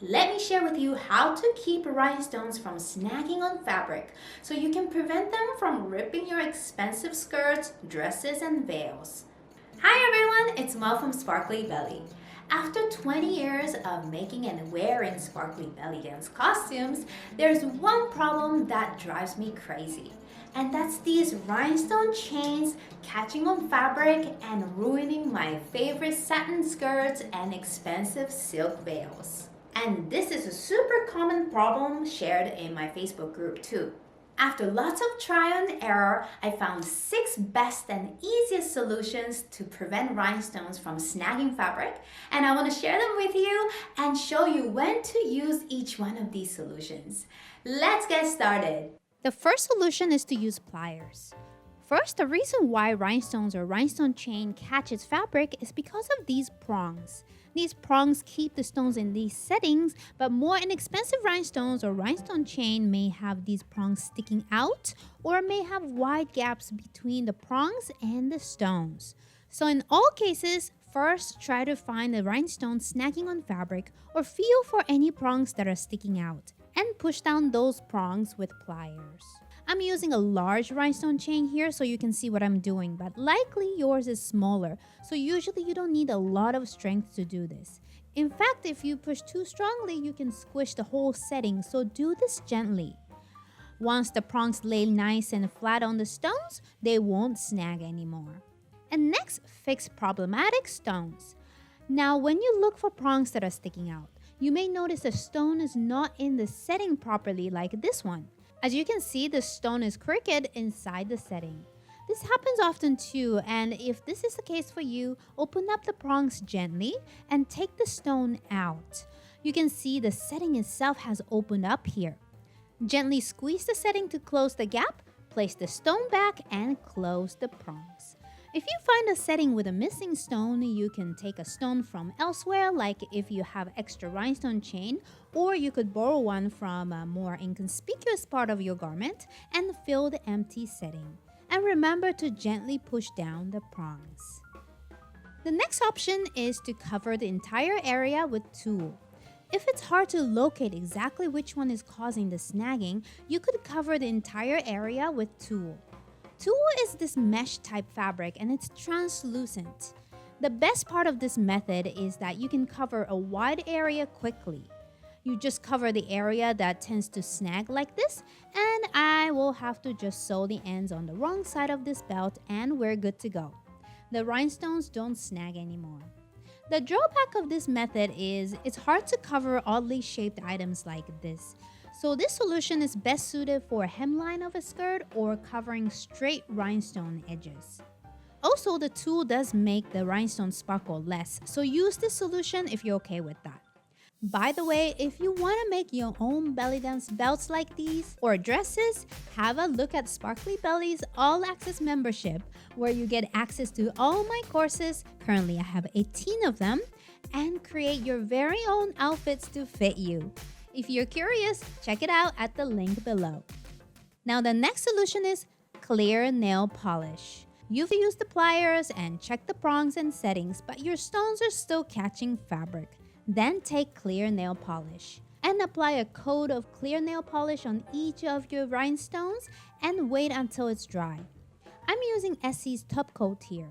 Let me share with you how to keep rhinestones from snagging on fabric so you can prevent them from ripping your expensive skirts, dresses, and veils. Hi everyone, it's Mel from Sparkly Belly. After 20 years of making and wearing sparkly belly dance costumes, there's one problem that drives me crazy. And that's these rhinestone chains catching on fabric and ruining my favorite satin skirts and expensive silk veils. And this is a super common problem shared in my Facebook group too. After lots of trial and error, I found 6 best and easiest solutions to prevent rhinestones from snagging fabric, and I want to share them with you and show you when to use each one of these solutions. Let's get started. The first solution is to use pliers. First, the reason why rhinestones or rhinestone chain catches fabric is because of these prongs. These prongs keep the stones in these settings, but more inexpensive rhinestones or rhinestone chain may have these prongs sticking out or may have wide gaps between the prongs and the stones. So in all cases, first try to find the rhinestone snagging on fabric or feel for any prongs that are sticking out and push down those prongs with pliers. I'm using a large rhinestone chain here so you can see what I'm doing, but likely yours is smaller, so usually you don't need a lot of strength to do this. In fact, if you push too strongly, you can squish the whole setting, so do this gently. Once the prongs lay nice and flat on the stones, they won't snag anymore. And next, fix problematic stones. Now, when you look for prongs that are sticking out, you may notice the stone is not in the setting properly like this one. As you can see, the stone is crooked inside the setting. This happens often too, and if this is the case for you, open up the prongs gently and take the stone out. You can see the setting itself has opened up here. Gently squeeze the setting to close the gap, place the stone back, and close the prongs. If you find a setting with a missing stone, you can take a stone from elsewhere, like if you have extra rhinestone chain, or you could borrow one from a more inconspicuous part of your garment and fill the empty setting. And remember to gently push down the prongs. The next option is to cover the entire area with tulle. If it's hard to locate exactly which one is causing the snagging, you could cover the entire area with tulle. Tulle is this mesh type fabric and it's translucent. The best part of this method is that you can cover a wide area quickly. You just cover the area that tends to snag like this, and I will have to just sew the ends on the wrong side of this belt and we're good to go. The rhinestones don't snag anymore. The drawback of this method is it's hard to cover oddly shaped items like this. So this solution is best suited for a hemline of a skirt or covering straight rhinestone edges. Also, the tulle does make the rhinestone sparkle less, so use this solution if you're okay with that. By the way, if you want to make your own belly dance belts like these or dresses, have a look at Sparkly Belly's All Access membership where you get access to all my courses, currently I have 18 of them, and create your very own outfits to fit you. If you're curious, check it out at the link below. Now the next solution is clear nail polish. You've used the pliers and checked the prongs and settings, but your stones are still catching fabric. Then take clear nail polish and apply a coat of clear nail polish on each of your rhinestones and wait until it's dry. I'm using Essie's top coat here.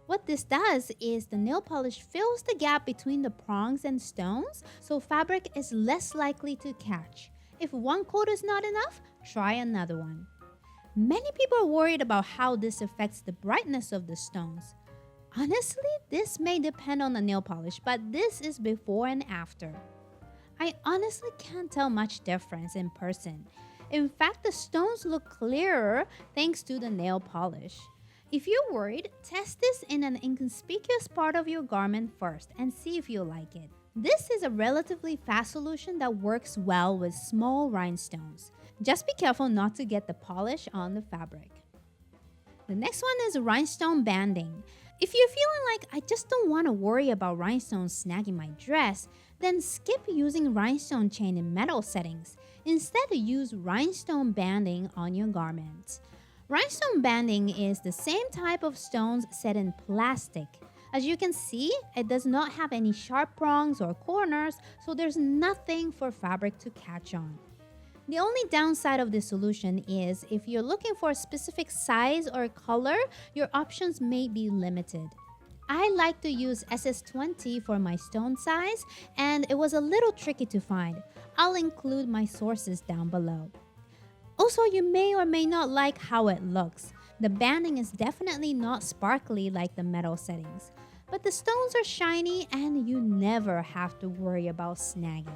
What this does is the nail polish fills the gap between the prongs and stones, so fabric is less likely to catch. If one coat is not enough, try another one. Many people are worried about how this affects the brightness of the stones. Honestly, this may depend on the nail polish, but this is before and after. I honestly can't tell much difference in person. In fact, the stones look clearer thanks to the nail polish. If you're worried, test this in an inconspicuous part of your garment first and see if you like it. This is a relatively fast solution that works well with small rhinestones. Just be careful not to get the polish on the fabric. The next one is rhinestone banding. If you're feeling like I just don't want to worry about rhinestones snagging my dress, then skip using rhinestone chain in metal settings. Instead, use rhinestone banding on your garment. Rhinestone banding is the same type of stones set in plastic. As you can see, it does not have any sharp prongs or corners, so there's nothing for fabric to catch on. The only downside of this solution is if you're looking for a specific size or color, your options may be limited. I like to use SS20 for my stone size, and it was a little tricky to find. I'll include my sources down below. Also, you may or may not like how it looks. The banding is definitely not sparkly like the metal settings, but the stones are shiny and you never have to worry about snagging.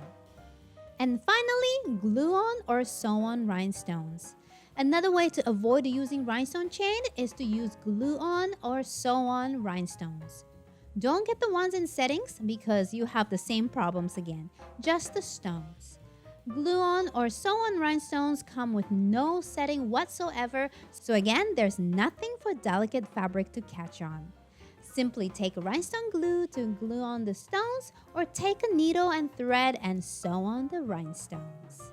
And finally, glue-on or sew-on rhinestones. Another way to avoid using rhinestone chain is to use glue-on or sew-on rhinestones. Don't get the ones in settings because you have the same problems again, just the stones. Glue-on or sew-on rhinestones come with no setting whatsoever, so again, there's nothing for delicate fabric to catch on. Simply take rhinestone glue to glue on the stones, or take a needle and thread and sew on the rhinestones.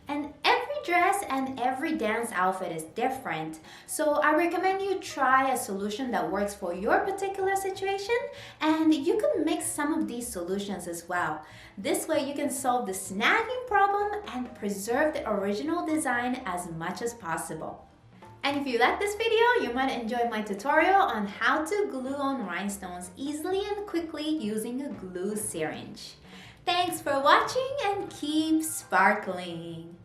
And every dress and every dance outfit is different, so I recommend you try a solution that works for your particular situation, and you can mix some of these solutions as well. This way you can solve the snagging problem and preserve the original design as much as possible. And if you like this video, you might enjoy my tutorial on how to glue on rhinestones easily and quickly using a glue syringe. Thanks for watching and keep sparkling!